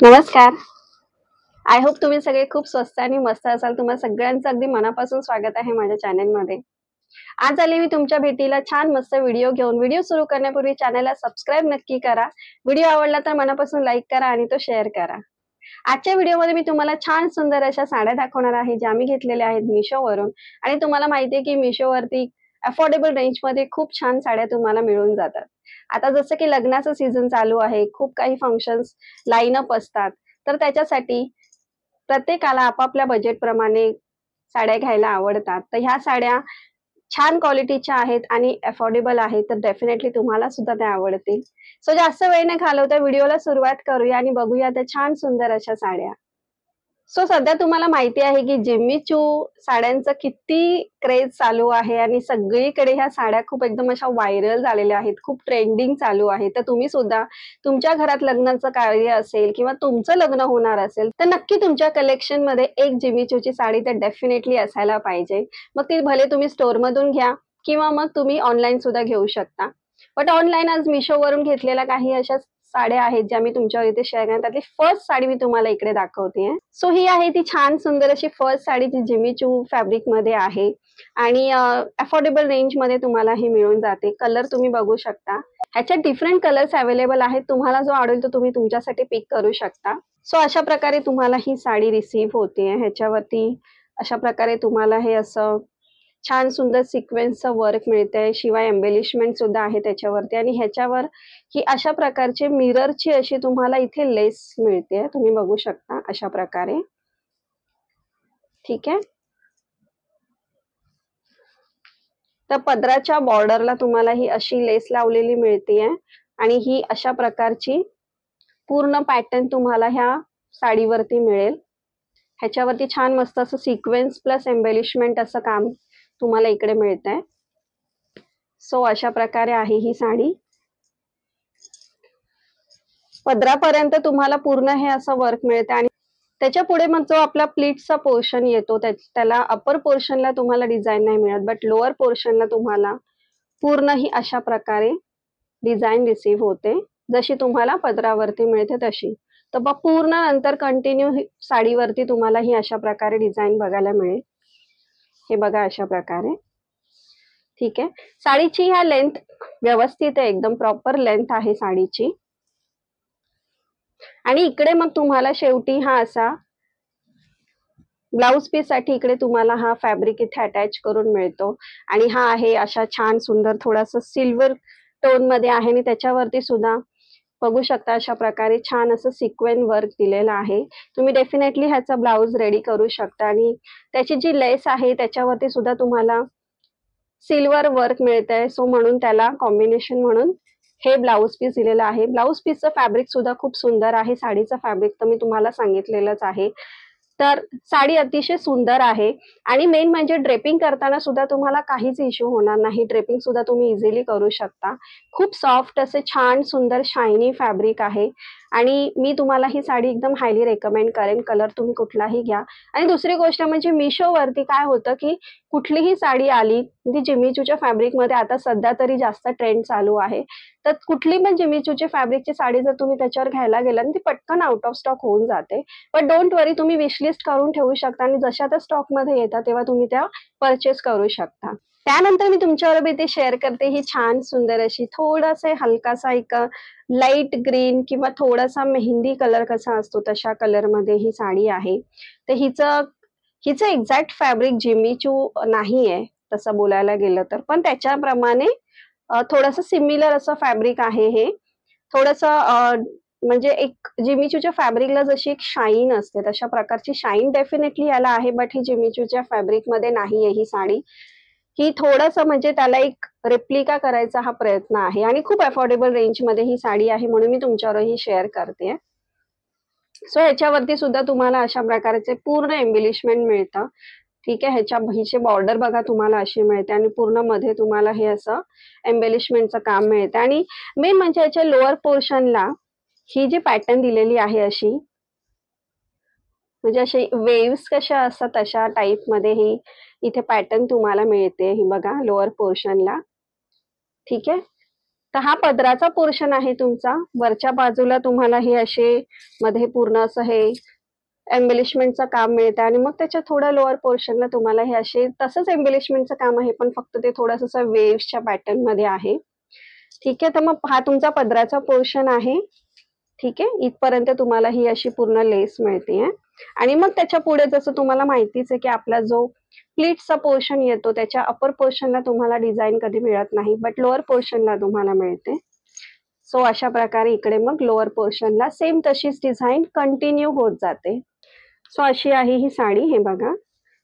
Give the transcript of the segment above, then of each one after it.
नमस्कार. I hope तुम्ही सगळे खूप स्वस्त आणि मस्त असाल. तुम्हा सगळ्यांचं अगदी मनापासून स्वागत आहे माझ्या चॅनलमध्ये. आज आली मी तुमच्या भेटीला छान मस्त व्हिडिओ घेऊन. व्हिडिओ सुरू करण्यापूर्वी चॅनलला सबस्क्राईब नक्की करा. व्हिडिओ आवडला तर मनापासून लाईक करा आणि तो शेअर करा. आजच्या व्हिडिओमध्ये मी तुम्हाला छान सुंदर अशा साड्या दाखवणार आहे, ज्या मी घेतलेल्या आहेत Meeshoवरून. आणि तुम्हाला माहिती आहे की Meeshoवरती अफोर्डेबल रेंजमध्ये खूप छान साड्या तुम्हाला मिळून जातात. आता जसं की लग्नाचं सीझन चालू आहे, खूप काही फंक्शन्स लाईन अप असतात. तर त्याच्यासाठी प्रत्येकाला आपापल्या बजेटप्रमाणे साड्या घ्यायला आवडतात. तर ह्या साड्या छान क्वालिटीच्या आहेत आणि अफोर्डेबल आहेत, तर डेफिनेटली तुम्हाला सुद्धा त्या आवडतील. सो जास्त वेळ न घालवता व्हिडिओला सुरुवात करूया आणि बघूया त्या छान सुंदर अशा साड्या. सो सध्या तुम्हाला माहिती आहे की जिम्मी चू साड्यांचं किती क्रेज चालू आहे आणि सगळीकडे ह्या साड्या खूप एकदम अशा व्हायरल झालेल्या आहेत. खूप ट्रेंडिंग चालू आहे. तर तुम्ही सुद्धा तुमच्या घरात लग्नाचं कार्य असेल किंवा तुमचं लग्न होणार असेल, तर नक्की तुमच्या कलेक्शनमध्ये एक जिम्मी चूची साडी तर डेफिनेटली असायला पाहिजे. मग ती भले तुम्ही स्टोअरमधून घ्या किंवा मग तुम्ही ऑनलाईन सुद्धा घेऊ शकता. बट ऑनलाईन आज Meeshoवरून घेतलेल्या काही अशा साड्या आहेत ज्या मी तुमच्यावर इथे शेअर करणार. त्यातली फर्स्ट साडी मी तुम्हाला इकडे दाखवते. सो ही आहे ती छान सुंदर अशी फर्स्ट साडी जी जिमी चू फॅब्रिक मध्ये आहे आणि अफोर्डेबल रेंज मध्ये तुम्हाला ही मिळून जाते. कलर तुम्ही बघू शकता. ह्याच्यात डिफरंट कलर्स अवेलेबल आहेत. तुम्हाला जो आवडेल तो तुम्ही तुमच्यासाठी पिक करू शकता. सो अशा प्रकारे तुम्हाला ही साडी रिसीव्ह होते. ह्याच्यावरती अशा प्रकारे तुम्हाला हे असं छान सुंदर सिक्वेन्सचं वर्क मिळतंय. शिवाय एम्बेलिशमेंट सुद्धा आहे त्याच्यावरती आणि ह्याच्यावर ही अशा प्रकारची मिररची अशी तुम्हाला इथे लेस मिळते. तुम्ही बघू शकता अशा प्रकारे. ठीक आहे. तर पदराच्या बॉर्डरला तुम्हाला ही अशी लेस लावलेली मिळते आणि ही अशा प्रकारची पूर्ण पॅटर्न तुम्हाला ह्या साडीवरती मिळेल. ह्याच्यावरती छान मस्त असं सिक्वेन्स प्लस एम्बेलिशमेंट असं काम तुम्हाला इकडे मिळतंय. सो अशा प्रकारे आहे ही साडी. पदरापर्यंत तुम्हाला पूर्ण हे असं वर्क मिळते आणि त्याच्या पुढे मग जो आपला प्लीट्सचा पोर्शन येतो त्याला अपर पोर्शनला तुम्हाला डिझाईन नाही मिळत, बट लोअर पोर्शनला तुम्हाला पूर्ण ही अशा प्रकारे डिझाईन रिसीव्ह होते, जशी तुम्हाला पदरावरती मिळते तशी. तर मग पूर्ण नंतर कंटिन्यू साडीवरती तुम्हाला ही अशा प्रकारे डिझाईन बघायला मिळेल. हे बघा अशा प्रकारे. ठीक आहे. साडीची ह्या लेंथ व्यवस्थित आहे, एकदम प्रॉपर लेंथ आहे साडीची. आणि इकडे मग तुम्हाला शेवटी हा असा ब्लाउज पीस साठी इकडे तुम्हाला हा फॅब्रिक इथे अटॅच करून मिळतो आणि हा आहे अशा छान सुंदर थोडासा सिल्वर टोन मध्ये आहे आणि त्याच्यावरती सुद्धा बघू शकता अशा प्रकारे छान असं सिक्वेन वर्क दिलेलं आहे. तुम्ही डेफिनेटली ह्याचा ब्लाउज रेडी करू शकता आणि त्याची जी लेस आहे त्याच्यावरती सुद्धा तुम्हाला सिल्वर वर्क मिळतंय. सो म्हणून त्याला कॉम्बिनेशन म्हणून हे ब्लाउज पीस दिलेलं आहे. ब्लाउज पीसचं फॅब्रिक सुद्धा खूप सुंदर आहे. साडीचं फॅब्रिक तर मी तुम्हाला सांगितलेलंच आहे. तर साडी अतिशय सुंदर आहे आणि मेन म्हणजे ड्रेपिंग करताना सुद्धा तुम्हाला काहीच इश्यू होणार नाही. ड्रेपिंग सुद्धा तुम्ही इझिली करू शकता. खूप सॉफ्ट असे छान सुंदर शायनी फॅब्रिक आहे आणि मी तुम्हाला ही साडी एकदम हायली रेकमेंड करेन. कलर तुम्ही कुठलाही घ्या. आणि दुसरी गोष्ट म्हणजे Meeshoवरती काय होतं की कुठलीही साडी आली ती जिमी चूच्या फॅब्रिकमध्ये आता सध्या तरी जास्त ट्रेंड चालू आहे. तर कुठली पण जिमी चूच्या फॅब्रिकची साडी जर तुम्ही त्याच्यावर घ्यायला गेला ती पटकन आउट ऑफ स्टॉक होऊन जाते. बट डोंट वरी, तुम्ही विश लिस्ट करून ठेवू शकता आणि जशा त्या स्टॉक मध्ये येतात तेव्हा तुम्ही त्या परचेस करू शकता. त्यानंतर मी तुमच्याबरोबर इथे शेअर करते ही छान सुंदर अशी थोडासा हलकासा एक लाईट ग्रीन किंवा थोडासा मेहंदी कलर कसा असतो तशा कलर मध्ये ही साडी आहे. तर हिचं एक्झॅक्ट फॅब्रिक जिमी चू नाहीये तसं बोलायला गेलं तर, पण त्याच्याप्रमाणे थोडंसं सिमिलर असं फॅब्रिक आहे हे. थोडंसं म्हणजे एक जिमी चूच्या फॅब्रिकला जशी एक शाईन असते तशा प्रकारची शाईन डेफिनेटली याला आहे, बट ही जिमी चूच्या फॅब्रिकमध्ये नाहीये ही साडी. ही थोडंसं म्हणजे त्याला एक रेप्लिका करायचा हा प्रयत्न आहे आणि खूप अफोर्डेबल रेंजमध्ये ही साडी आहे म्हणून मी तुमच्याबरोबर ही शेअर करते. सो ह्याच्यावरती सुद्धा तुम्हाला अशा प्रकारचे पूर्ण एम्बेलिशमेंट मिळतं. ठीक आहे. हिचे बॉर्डर बघा तुम्हाला अशी मिळते आणि पूर्ण मध्ये तुम्हाला हे असं एम्बेलिशमेंटचं काम मिळतं आणि मेन म्हणजे याच्या लोअर पोर्शनला ही जी पॅटर्न दिलेली आहे अशी, म्हणजे अशी वेव्स कशा असतात तशा टाईप मध्ये ही इथे पॅटर्न तुम्हाला मिळते. ही बघा लोअर पोर्शनला. ठीक आहे. तर हा पदराचा पोर्शन आहे तुमचा. वरच्या बाजूला तुम्हाला हे असे मध्ये पूर्ण असं हे एम्बेलिशमेंटचं काम मिळतं आणि मग त्याच्या थोडं लोअर पोर्शनला तुम्हाला हे असे तसंच एम्बेलिशमेंटचं काम आहे, पण फक्त ते थोडंसं असं वेव्सच्या पॅटर्न मध्ये आहे. ठीक आहे, तर मग हा तुमचा पदराचा पोर्शन आहे. ठीक आहे, इथपर्यंत तुम्हाला ही अशी पूर्ण लेस मिळते आणि मग त्याच्या पुढे जसं तुम्हाला माहितीच आहे की आपला जो प्लीट्सचा पोर्शन येतो त्याच्या अपर पोर्शनला तुम्हाला डिझाईन कधी मिळत नाही, बट लोअर पोर्शनला तुम्हाला मिळते. सो अशा प्रकारे इकडे मग लोअर पोर्शनला सेम तशीच डिझाईन कंटिन्यू होत जाते. सो अशी आहे ही साडी. हे बघा,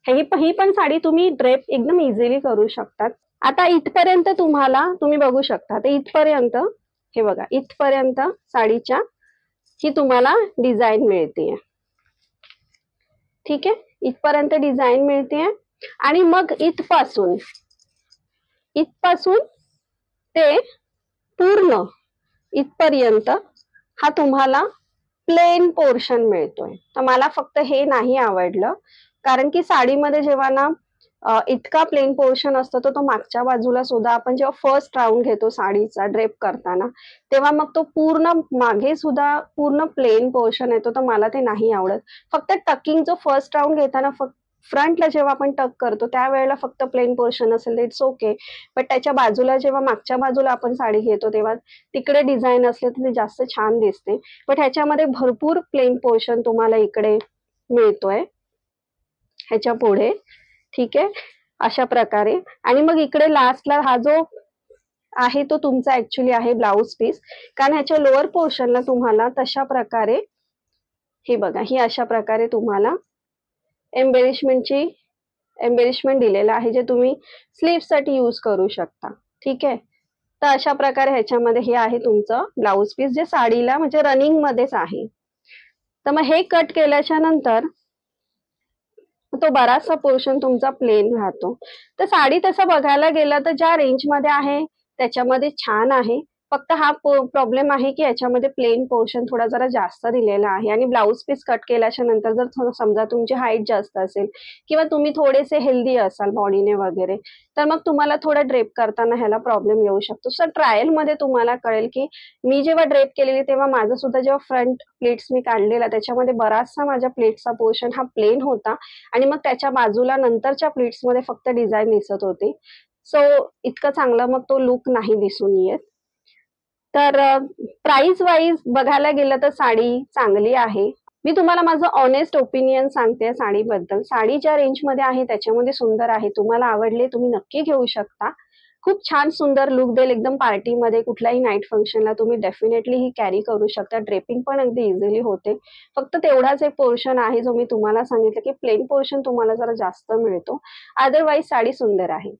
ही पण साडी तुम्ही ड्रेप एकदम इझिली करू शकतात. आता इथपर्यंत तुम्ही बघू शकता, तर इथपर्यंत हे बघा, इथपर्यंत साडीच्या ही तुम्हाला डिझाईन मिळते. ठीक आहे, इथपर्यंत डिझाईन मिळते आणि मग इथपासून ते पूर्ण इथपर्यंत हा तुम्हाला प्लेन पोर्शन मिळतोय. तर मला फक्त हे नाही आवडलं, कारण की साडीमध्ये जेव्हा ना इतका प्लेन पोर्शन असतो तो मागच्या बाजूला सुद्धा आपण जेव्हा फर्स्ट राऊंड घेतो साडीचा ड्रेप करताना, तेव्हा मग तो पूर्ण मागे सुद्धा पूर्ण प्लेन पोर्शन येतो, तर मला ते नाही आवडत. फक्त टकिंग जो फर्स्ट राऊंड घेताना फ्रंटला जेव्हा आपण टक करतो त्यावेळेला फक्त प्लेन पोर्शन असेल इट्स ओके, बट त्याच्या बाजूला जेव्हा मागच्या बाजूला आपण साडी घेतो तेव्हा तिकडे डिझाईन असले तर ते जास्त छान दिसते. बट ह्याच्यामध्ये भरपूर प्लेन पोर्शन तुम्हाला इकडे मिळतोय ह्याच्या पुढे. ठीक आहे, अशा प्रकारे. आणि मग इकडे लास्टला हा जो आहे तो तुमचा ऍक्च्युली आहे ब्लाउज पीस, कारण ह्याच्या लोअर पोर्शनला तुम्हाला तशा प्रकारे हे बघा, ही अशा प्रकारे तुम्हाला एम्बेलिशमेंट दिलेलं आहे, जे तुम्ही स्लीव्ह साठी यूज करू शकता. ठीक आहे, तर अशा प्रकारे ह्याच्यामध्ये हे आहे तुमचं ब्लाउज पीस, जे साडीला म्हणजे रनिंग मध्येच आहे. तर मग हे कट केल्याच्या नंतर तो बराचसा पोर्शन तुमचा प्लेन राहतो. तर साडी तसं बघायला गेलं तर ज्या रेंज मध्ये आहे त्याच्यामध्ये छान आहे. फक्त हा प्रॉब्लेम आहे की याच्यामध्ये प्लेन पोर्शन थोडा जरा जास्त दिलेला आहे आणि ब्लाउज पीस कट केल्याच्या नंतर जर समजा तुमची हाईट जास्त असेल किंवा तुम्ही थोडेसे हेल्दी असाल बॉडीने वगैरे, तर मग तुम्हाला थोडं ड्रेप करताना ह्याला प्रॉब्लेम येऊ शकतो. सर ट्रायल मध्ये तुम्हाला कळेल की मी जेव्हा ड्रेप केलेली तेव्हा माझं सुद्धा जेव्हा फ्रंट प्लेट्स मी काढलेला त्याच्यामध्ये बराचसा माझ्या प्लेट्सचा पोर्शन हा प्लेन होता आणि मग त्याच्या बाजूला नंतरच्या प्लेट्स मध्ये फक्त डिझाईन दिसत होती. सो इतकं चांगला मग तो लुक नाही दिसून येत. तर प्राइस वाईज बघायला गेलं तर साडी चांगली आहे. मी तुम्हाला माझं ऑनेस्ट ओपिनियन सांगते साडीबद्दल. साडी ज्या रेंज मध्ये आहे त्याच्यामध्ये सुंदर आहे. तुम्हाला आवडले तुम्ही नक्की घेऊ शकता. खूप छान सुंदर लुक देईल एकदम पार्टीमध्ये, कुठल्याही नाईट फंक्शनला तुम्ही डेफिनेटली ही कॅरी करू शकता. ड्रेपिंग पण अगदी इझिली होते. फक्त तेवढाच एक पोर्शन आहे जो मी तुम्हाला सांगितलं की प्लेन पोर्शन तुम्हाला जरा जास्त मिळतो. अदरवाईज साडी सुंदर आहे.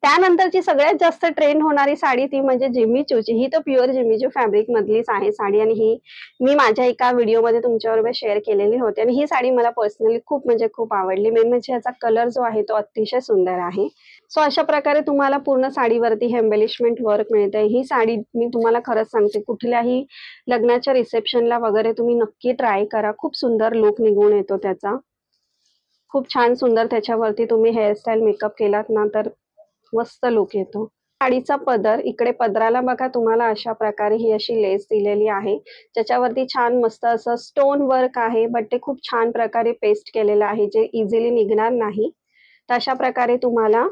त्यानंतरची सगळ्यात जास्त ट्रेंड होणारी साडी ती म्हणजे जिम्मी चूची. ही तर प्युअर जिम्मी चू फॅब्रिक मधलीच आहे साडी आणि ही मी माझ्या एका व्हिडिओमध्ये तुमच्याबरोबर शेअर केलेली होती आणि ही साडी मला पर्सनली खूप म्हणजे खूप आवडली. मेन म्हणजे याचा कलर जो आहे तो अतिशय सुंदर आहे. सो अशा प्रकारे तुम्हाला पूर्ण साडीवरती हे एम्बेलिशमेंट वर्क मिळते. ही साडी मी तुम्हाला खरंच सांगते कुठल्याही लग्नाच्या रिसेप्शनला वगैरे तुम्ही नक्की ट्राय करा. खूप सुंदर लुक निघून येतो त्याचा. खूप छान सुंदर त्याच्यावरती तुम्ही हेअरस्टाईल मेकअप केलात ना तर मस्त लुक येतो. साडीचा पदर, इकडे पदराला बघा तुम्हाला अशा प्रकारे ही अशी लेस दिलेली आहे, ज्याच्यावरती छान मस्त असं स्टोन वर्क आहे, बट ते खूप छान प्रकारे पेस्ट केलेलं आहे जे इझिली निघणार नाही. तर अशा प्रकारे तुम्हाला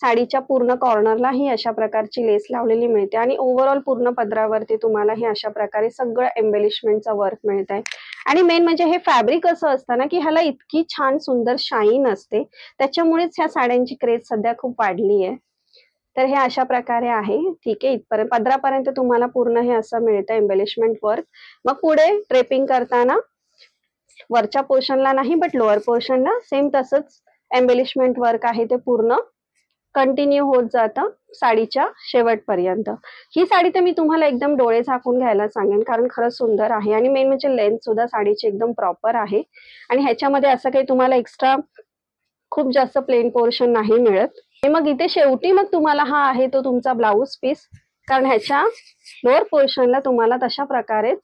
साडीच्या पूर्ण कॉर्नरला ही अशा प्रकारची लेस लावलेली मिळते आणि ओव्हरऑल पूर्ण पदरावरती तुम्हाला हे अशा प्रकारे सगळं एम्बेलिशमेंटचं वर्क मिळत आहे. आणि मेन म्हणजे हे फॅब्रिक असं असतं ना की ह्याला इतकी छान सुंदर शाईन असते, त्याच्यामुळेच ह्या साड्यांची क्रेज सध्या खूप वाढली आहे. तर हे अशा प्रकारे आहे. ठीक आहे, इथपर्यंत पदरापर्यंत तुम्हाला पूर्ण हे असं मिळतं एम्बेलिशमेंट वर्क. मग पुढे ड्रेपिंग करताना वरच्या पोर्शनला नाही बट लोअर पोर्शनला सेम तसंच एम्बेलिशमेंट वर्क आहे ते पूर्ण कंटिन्यू होत जातं साडीच्या शेवटपर्यंत. ही साडी तर मी तुम्हाला एकदम डोळे झाकून घ्यायला सांगेन, कारण खरंच सुंदर आहे आणि मेन म्हणजे लेंथ सुद्धा साडीची एकदम प्रॉपर आहे आणि ह्याच्यामध्ये असं काही तुम्हाला एक्स्ट्रा खूप जास्त प्लेन पोर्शन नाही मिळत. आणि मग इथे शेवटी मग तुम्हाला हा आहे तो तुमचा ब्लाउज पीस, कारण ह्याच्या लोअर पोर्शनला तुम्हाला तशा प्रकारेच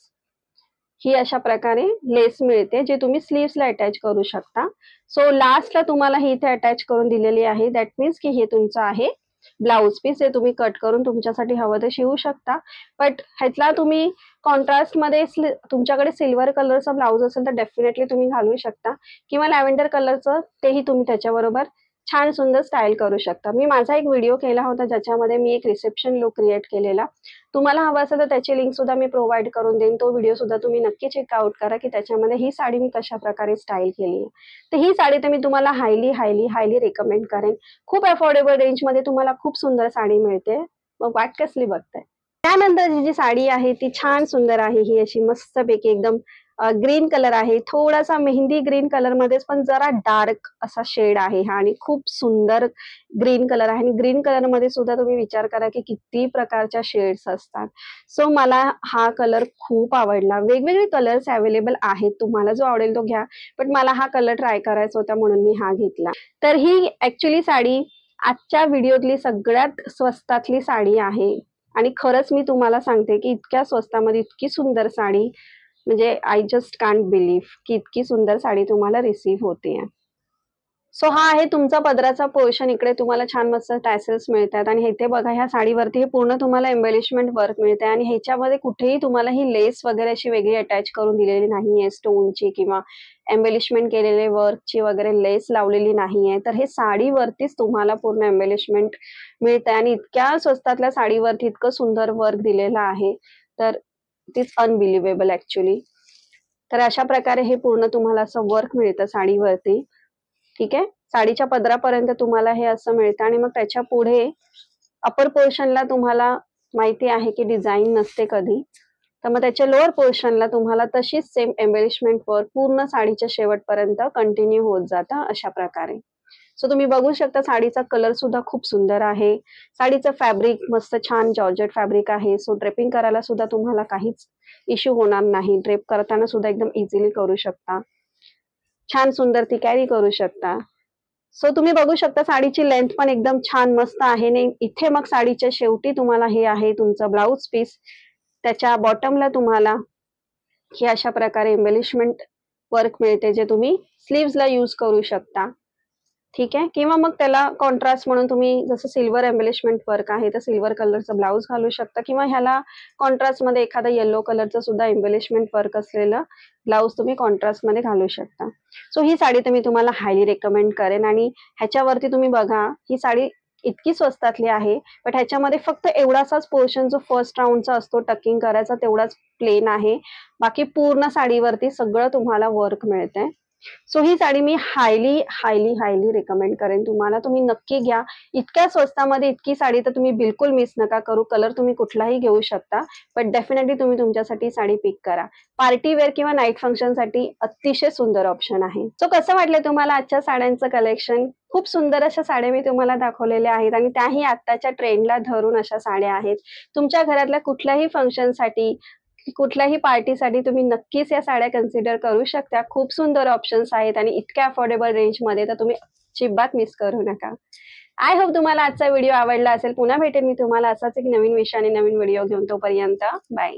ही अशा प्रकारे लेस मिळते जे तुम्ही स्लीव्सला अटॅच करू शकता. सो लास्टला तुम्हाला ही इथे अटॅच करून दिलेली आहे. दॅट मीन्स की हे तुमचं आहे ब्लाउज पीस आहे, तुम्ही कट करून तुमच्यासाठी हवं ते शिवू शकता. बट ह्यातला तुम्ही कॉन्ट्रास्ट मध्ये तुमच्याकडे सिल्वर कलरचा ब्लाउज असेल तर डेफिनेटली तुम्ही घालू शकता, किंवा लॅव्हेंडर कलरचं तेही तुम्ही त्याच्याबरोबर छान सुंदर स्टाईल करू शकता. मी माझा एक व्हिडिओ केला होता ज्याच्यामध्ये मी एक रिसेप्शन लुक क्रिएट केलेला. तुम्हाला हवं असेल तर त्याची लिंक सुद्धा मी प्रोव्हाइड करून देईन. तो व्हिडिओ सुद्धा तुम्ही नक्की चेकआउट करा की त्याच्यामध्ये ही साडी मी कशा प्रकारे स्टाईल केली आहे. तर ही साडी तर मी तुम्हाला हायली रिकमेंड करेन. खूप अफोर्डेबल रेंजमध्ये तुम्हाला खूप सुंदर साडी मिळते. मग वाट कसली बघताय? त्यानंतर ही जी साडी आहे ती छान सुंदर आहे. ही अशी मस्तपैकी एकदम ग्रीन कलर आहे, थोडासा मेहंदी ग्रीन कलर मध्येच पण जरा डार्क असा शेड आहे हा, आणि खूप सुंदर ग्रीन कलर आहे. आणि ग्रीन कलर मध्ये सुद्धा तुम्ही विचार करा की किती प्रकारच्या शेड्स असतात. सो मला हा कलर खूप आवडला. वेगवेगळे कलर्स अवेलेबल आहेत, तुम्हाला जो आवडेल तो घ्या, बट मला हा कलर ट्राय करायचा होता म्हणून मी हा घेतला. तर ही ऍक्च्युली साडी आजच्या व्हिडिओतली सगळ्यात स्वस्तातली साडी आहे. आणि खरंच मी तुम्हाला सांगते की इतक्या स्वस्तामध्ये इतकी सुंदर साडी, म्हणजे आय जस्ट कांट बिलीव्ह की इतकी सुंदर साडी तुम्हाला रिसीव्ह होते. सो हा आहे तुमचा पदराचा पोर्शन. इकडे तुम्हाला छान मस्त टॅसल्स मिळतात, आणि इथे बघा ह्या साडीवरती हे पूर्ण तुम्हाला एम्बेलिशमेंट वर्क मिळते, आणि ह्याच्यामध्ये कुठेही तुम्हाला ही लेस वगैरे अशी वेगळी अटॅच करून दिलेली नाहीये स्टोनची, किंवा एम्बेलिशमेंट केलेले वर्कची वगैरे लेस लावलेली नाहीये. तर हे साडीवरतीच तुम्हाला पूर्ण एम्बेलिशमेंट मिळते, आणि इतक्या स्वस्तातल्या साडीवरती इतकं सुंदर वर्क दिलेलं आहे, तर इट इज अनबिलिव्हेबल ऍक्च्युली. तर अशा प्रकारे हे पूर्ण तुम्हाला असं वर्क मिळतं साडीवरती. ठीक आहे, साडीच्या पदरापर्यंत तुम्हाला हे असं मिळतं, आणि मग त्याच्या पुढे अपर पोर्शनला तुम्हाला माहिती आहे की डिझाईन नसते कधी, तर मग त्याच्या लोअर पोर्शनला तुम्हाला तशीच सेम एम्बेलिशमेंट वर्क पूर्ण साडीच्या शेवटपर्यंत कंटिन्यू होत जातं अशा प्रकारे. सो तुम्ही बघू शकता साडीचा कलर सुद्धा खूप सुंदर आहे. साडीचं फॅब्रिक मस्त छान जॉर्जेट फॅब्रिक आहे. सो ड्रेपिंग करायला सुद्धा तुम्हाला काहीच इश्यू होणार नाही. ड्रेप करताना सुद्धा एकदम इझिली करू शकता. छान सुंदर ती कॅरी करू शकता. सो तुम्ही बघू शकता साडीची लेंथ पण एकदम छान मस्त आहे. ने इथे मग साडीच्या शेवटी तुम्हाला हे आहे तुमचं ब्लाउज पीस. त्याच्या बॉटमला तुम्हाला हे अशा प्रकारे एम्बेलिशमेंट वर्क मिळते, जे तुम्ही स्लीव्हजला यूज करू शकता. ठीक आहे, किंवा मग त्याला कॉन्ट्रास्ट म्हणून तुम्ही जसं सिल्वर एम्बेलिशमेंट वर्क आहे तर सिल्वर कलरचा ब्लाउज घालू शकता, किंवा ह्याला कॉन्ट्रास्ट मध्ये एखादा येलो कलरचं सुद्धा एम्बेलिशमेंट वर्क असलेलं ब्लाउज तुम्ही कॉन्ट्रास्ट मध्ये घालू शकता. सो ही साडी तर मी तुम्हाला हायली रेकमेंड करेन. आणि ह्याच्यावरती तुम्ही बघा ही साडी इतकी स्वस्तातली आहे, बट ह्याच्यामध्ये फक्त एवढासाच पोर्शन जो फर्स्ट राऊंडचा असतो टकिंग करायचा तेवढाच प्लेन आहे. बाकी पूर्ण साडीवरती सगळं तुम्हाला वर्क मिळतंय. सो ही साडी मी हायली रिकमेंड करेन तुम्हाला. तुम्ही नक्की घ्या. इतक्या स्वस्तामध्ये इतकी साडी तर तुम्ही बिलकुल मिस नका करू. कलर तुम्ही कुठलाही घेऊ शकता, बट डेफिनेटली तुम्ही तुमच्यासाठी साडी पिक करा. पार्टी वेअर किंवा नाईट फंक्शन साठी अतिशय सुंदर ऑप्शन आहे. सो कसं वाटलं तुम्हाला आजच्या साड्यांचं कलेक्शन? खूप सुंदर अशा साड्या मी तुम्हाला दाखवलेल्या आहेत, आणि त्याही आत्ताच्या ट्रेंडला धरून अशा साड्या आहेत. तुमच्या घरातल्या कुठल्याही फंक्शनसाठी, कुठल्याही पार्टीसाठी तुम्ही नक्कीच या साड्या कन्सिडर करू शकता. खूप सुंदर ऑप्शन्स आहेत, आणि इतक्या अफोर्डेबल रेंजमध्ये तर तुम्ही अजिबात मिस करू नका. आय होप तुम्हाला आजचा व्हिडिओ आवडला असेल. पुन्हा भेटेन मी तुम्हाला असाच एक नवीन विषयाने नवीन व्हिडिओ घेऊन. तोपर्यंत बाय.